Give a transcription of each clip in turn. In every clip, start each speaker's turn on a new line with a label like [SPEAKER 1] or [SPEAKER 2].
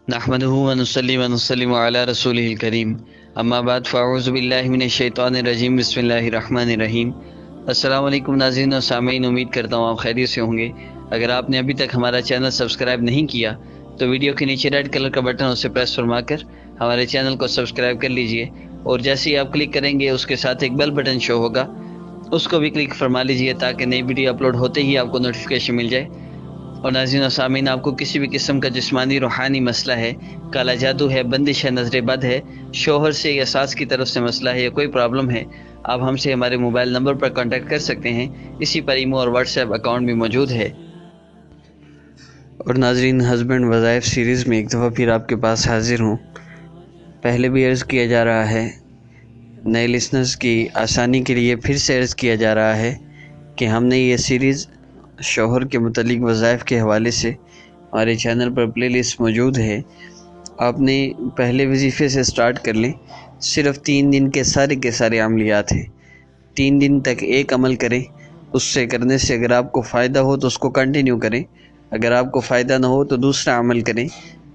[SPEAKER 1] नहमदुहु व नुसल्ली व नुसल्लिमु अला रसूलिहिल करीम अम्मा बाद फ़अऊज़ु बिल्लाहि मिनश शैतानिर रजीम बिस्मिल्लाहिर रहमानिर रहीम। अस्सलाम वालेकुम नाज़रीन और सामीन, उम्मीद करता हूँ आप खैरियत से होंगे। अगर आपने अभी तक हमारा चैनल सब्सक्राइब नहीं किया तो वीडियो के नीचे रेड कलर का बटन उसे प्रेस फरमा कर हमारे चैनल को सब्सक्राइब कर लीजिए, और जैसे ही आप क्लिक करेंगे उसके साथ एक बेल बटन शो होगा, उसको भी क्लिक फरमा लीजिए ताकि नई वीडियो अपलोड होते ही आपको नोटिफिकेशन मिल जाए। और नाज़रीन और सामीन, आपको किसी भी किस्म का जिस्मानी रूहानी मसला है, काला जादू है, बंदिश है, नजर बद है, शोहर से या सास की तरफ से मसला है या कोई प्रॉब्लम है, आप हमसे हमारे मोबाइल नंबर पर कांटेक्ट कर सकते हैं। इसी पर ईमो और व्हाट्सएप अकाउंट भी मौजूद है। और नाज़रीन, हस्बैंड वज़ाइफ सीरीज़ में एक दफ़ा फिर आपके पास हाजिर हूँ। पहले भी अर्ज़ किया जा रहा है, नए लिसनर्स की आसानी के लिए फिर से अर्ज़ किया जा रहा है कि हमने ये सीरीज़ शौहर के मुतल्लिक़ वज़ाइफ के हवाले से हमारे चैनल पर प्लेलिस्ट मौजूद है। आपने पहले वजीफ़े से स्टार्ट कर लें। सिर्फ़ 3 दिन के सारे अमलियात हैं। 3 दिन तक एक अमल करें, उससे करने से अगर आपको फ़ायदा हो तो उसको कंटिन्यू करें, अगर आपको फ़ायदा ना हो तो दूसरा अमल करें,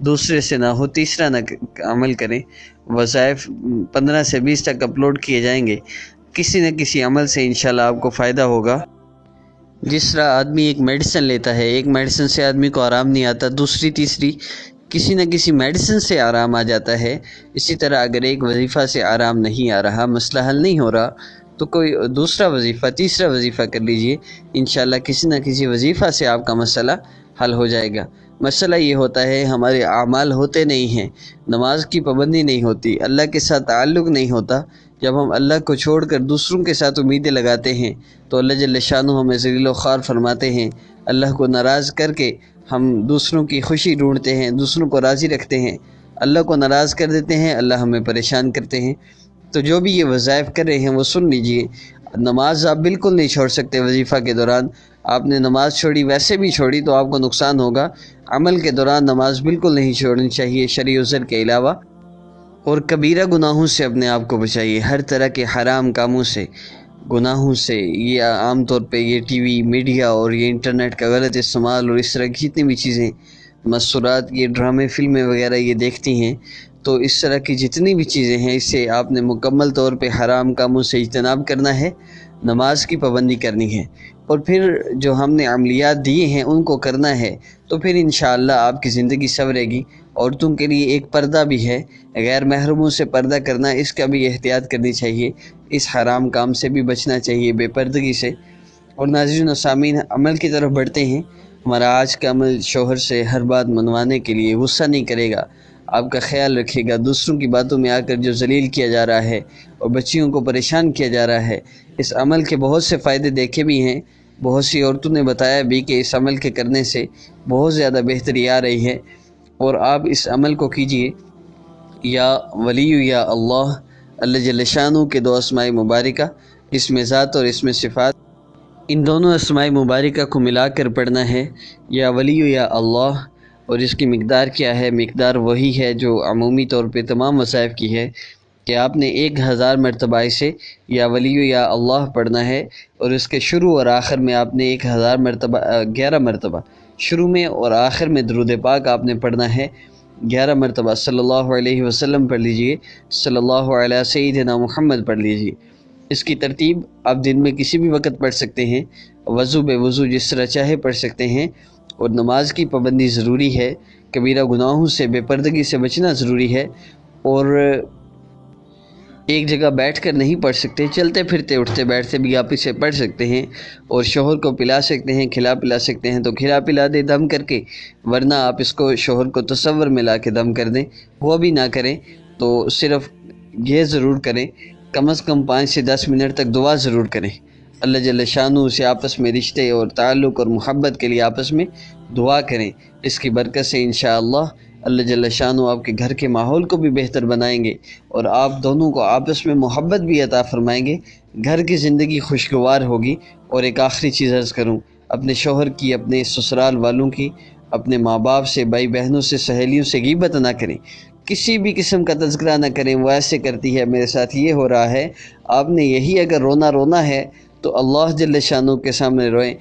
[SPEAKER 1] दूसरे से ना हो तीसरा अमल करें। वज़ाइफ 15 से 20 तक अपलोड किए जाएंगे। किसी न किसी अमल से इंशाल्लाह आपको फ़ायदा होगा। जिस तरह आदमी एक मेडिसिन लेता है, एक मेडिसिन से आदमी को आराम नहीं आता, दूसरी तीसरी किसी न किसी मेडिसिन से आराम आ जाता है। इसी तरह अगर एक वजीफ़ा से आराम नहीं आ रहा, मसला हल नहीं हो रहा, तो कोई दूसरा वजीफ़ा, तीसरा वजीफ़ा कर लीजिए। इंशाल्लाह किसी न किसी वजीफ़ा से आपका मसला हल हो जाएगा। मसला ये होता है, हमारे आमाल होते नहीं हैं, नमाज की पाबंदी नहीं होती, अल्लाह के साथ ताल्लुक़ नहीं होता। जब हम अल्लाह को छोड़कर दूसरों के साथ उम्मीदें लगाते हैं तो अल्लाह जल्ल शानु हमें ज़लील व ख़ार फरमाते हैं। अल्लाह को नाराज़ करके हम दूसरों की खुशी ढूंढते हैं, दूसरों को राज़ी रखते हैं, अल्लाह को नाराज़ कर देते हैं, अल्लाह हमें परेशान करते हैं। तो जो भी ये वज़ाइफ कर रहे हैं वो सुन लीजिए। नमाज आप बिल्कुल नहीं छोड़ सकते। वजीफ़ा के दौरान आपने नमाज छोड़ी, वैसे भी छोड़ी तो आपको नुकसान होगा। अमल के दौरान नमाज बिल्कुल नहीं छोड़नी चाहिए शरई उज़्र के अलावा। और कबीरा गुनाहों से अपने आप को बचाइए, हर तरह के हराम कामों से, गुनाहों से। ये आम तौर पे ये टीवी, मीडिया और ये इंटरनेट का गलत इस्तेमाल और इस तरह की जितनी भी चीज़ें, मसूरात, ये ड्रामे, फिल्में वगैरह ये देखती हैं, तो इस तरह की जितनी भी चीज़ें हैं इससे आपने मुकम्मल तौर पे हराम कामों से इज्तनाब करना है, नमाज की पाबंदी करनी है, और फिर जो हमने अमलियात दिए हैं उनको करना है। तो फिर इंशाअल्लाह आपकी ज़िंदगी संवरेगी। औरतों के लिए एक पर्दा भी है, गैर महरमों से पर्दा करना, इसका भी एहतियात करनी चाहिए, इस हराम काम से भी बचना चाहिए, बेपर्दगी से। और नाज़रीन और सामीन, अमल की तरफ बढ़ते हैं। हमारा आज का अमल शौहर से हर बात मनवाने के लिए, गुस्सा नहीं करेगा, आपका ख्याल रखेगा, दूसरों की बातों में आकर जो जलील किया जा रहा है और बच्चियों को परेशान किया जा रहा है। इस अमल के बहुत से फ़ायदे देखे भी हैं, बहुत सी औरतों ने बताया भी कि इस अमल के करने से बहुत ज़्यादा बेहतरी आ रही है। और आप इस अमल को कीजिए। या वलीयु या अल्लाह, अल्लाह जल्ल शानु के 2 अस्माए मुबारका, इसमें ज़ात और इसमें सिफ़ात, इन दोनों अस्माए मुबारका को मिलाकर पढ़ना है, या वलीयु या अल्लाह। और इसकी मिक़दार क्या है? मिक़दार वही है जो अमूमी तौर पे तमाम वज़ाइफ की है कि आपने 1000 मरतबा इसे या वलीयु या अल्लाह पढ़ना है, और इसके शुरू और आखिर में आपने 1000 मरतबा 11 मरतबा शुरू में और आखिर में दरूद पाक आपने पढ़ना है। 11 मरतबा सल्लल्लाहु अलैहि वसल्लम पढ़ लीजिए, सल्लल्लाहु अलैहि सय्यिदना मुहम्मद पढ़ लीजिए। इसकी तरतीब आप दिन में किसी भी वक्त पढ़ सकते हैं, वज़ू बेवज़ू जिस तरह चाहे पढ़ सकते हैं। और नमाज की पाबंदी ज़रूरी है, कबीरा गुनाहों से, बेपर्दगी से बचना ज़रूरी है। और एक जगह बैठकर नहीं पढ़ सकते, चलते फिरते उठते बैठते भी आप इसे पढ़ सकते हैं। और शौहर को पिला सकते हैं, खिला पिला सकते हैं तो खिला पिला दे दम करके, वरना आप इसको शौहर को तसव्वुर में ला के दम कर दें। वो भी ना करें तो सिर्फ़ ये ज़रूर करें, कम से कम 5 से 10 मिनट तक दुआ ज़रूर करें। अल्लाह जल्ल शानु से आपस में रिश्ते और ताल्लुक़ और मोहब्बत के लिए आपस में दुआ करें। इसकी बरकत से इंशाअल्लाह अल्लाह जल्ल शानु आपके घर के माहौल को भी बेहतर बनाएंगे और आप दोनों को आपस में मोहब्बत भी अता फ़रमाएंगे। घर की ज़िंदगी खुशगवार होगी। और एक आखिरी चीज़ अर्ज़ करूँ, अपने शौहर की, अपने ससुराल वालों की, अपने माँ बाप से, भाई बहनों से, सहेलियों से ग़ीबत ना करें, किसी भी किस्म का तज़किरा ना करें। वो ऐसे करती है, मेरे साथ ये हो रहा है। आपने यही अगर रोना है तो अल्लाह जल्ल शानु के सामने रोएं,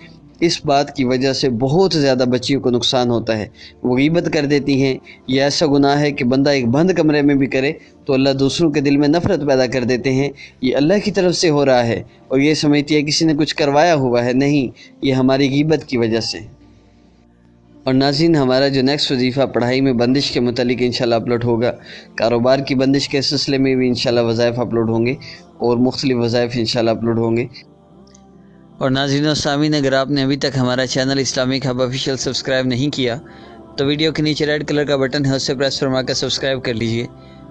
[SPEAKER 1] اس بات کی وجہ سے بہت زیادہ بچیوں کو نقصان ہوتا ہے۔ وہ غیبت کر دیتی ہیں۔ یہ ایسا گناہ ہے کہ بندہ ایک بند کمرے میں بھی کرے تو اللہ دوسروں کے دل میں نفرت پیدا کر دیتے ہیں۔ یہ اللہ کی طرف سے ہو رہا ہے اور یہ سمجھتی ہے کسی نے کچھ کروایا ہوا ہے، نہیں، یہ ہماری غیبت کی وجہ سے۔ اور ناظرین، ہمارا جو نیکسٹ وظیفہ پڑھائی میں بندش کے متعلق انشاءاللہ اپلوڈ ہوگا، کاروبار کی بندش کے سلسلے میں بھی انشاءاللہ وظائف اپلوڈ ہوں گے اور مختلف وظائف انشاءاللہ اپلوڈ ہوں گے۔ اور ناظرین و سامعین، اگر آپ نے ابھی تک ہمارا channel Islamic hub official subscribe نہیں کیا تو ویڈیو کے نیچے ریڈ کلر کا بٹن ہے، اس سے پریس فرما کر سبسکرائب کر لیجئے،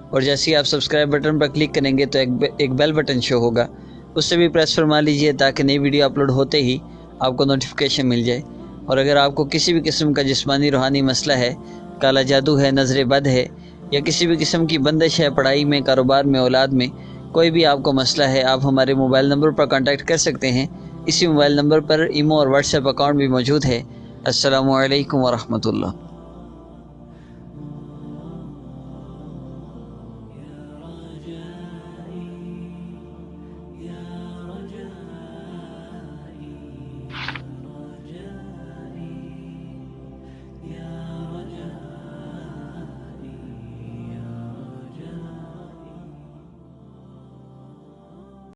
[SPEAKER 1] اور جیسے ہی آپ سبسکرائب بٹن پر کلک کریں گے تو ایک بیل بٹن شو ہوگا، اس سے بھی پریس فرما لیجئے تاکہ نئی ویڈیو اپلوڈ ہوتے ہی آپ کو نوٹیفیکیشن مل جائے۔ اور اگر آپ کو کسی بھی قسم کا جسمانی روحانی مسئلہ ہے، کالا جادو ہے، نظر بد ہے، یا کسی بھی قسم کی بندش ہے پڑھائی میں، کاروبار میں، اولاد میں، کوئی بھی آپ کو مسئلہ ہے، آپ ہمارے موبائل نمبر پر کانٹیکٹ کر سکتے ہیں۔ اسی موبائل نمبر پر ایمو اور واٹس ایپ اکاؤنٹ بھی موجود ہے۔ السلام علیکم ورحمۃ اللہ۔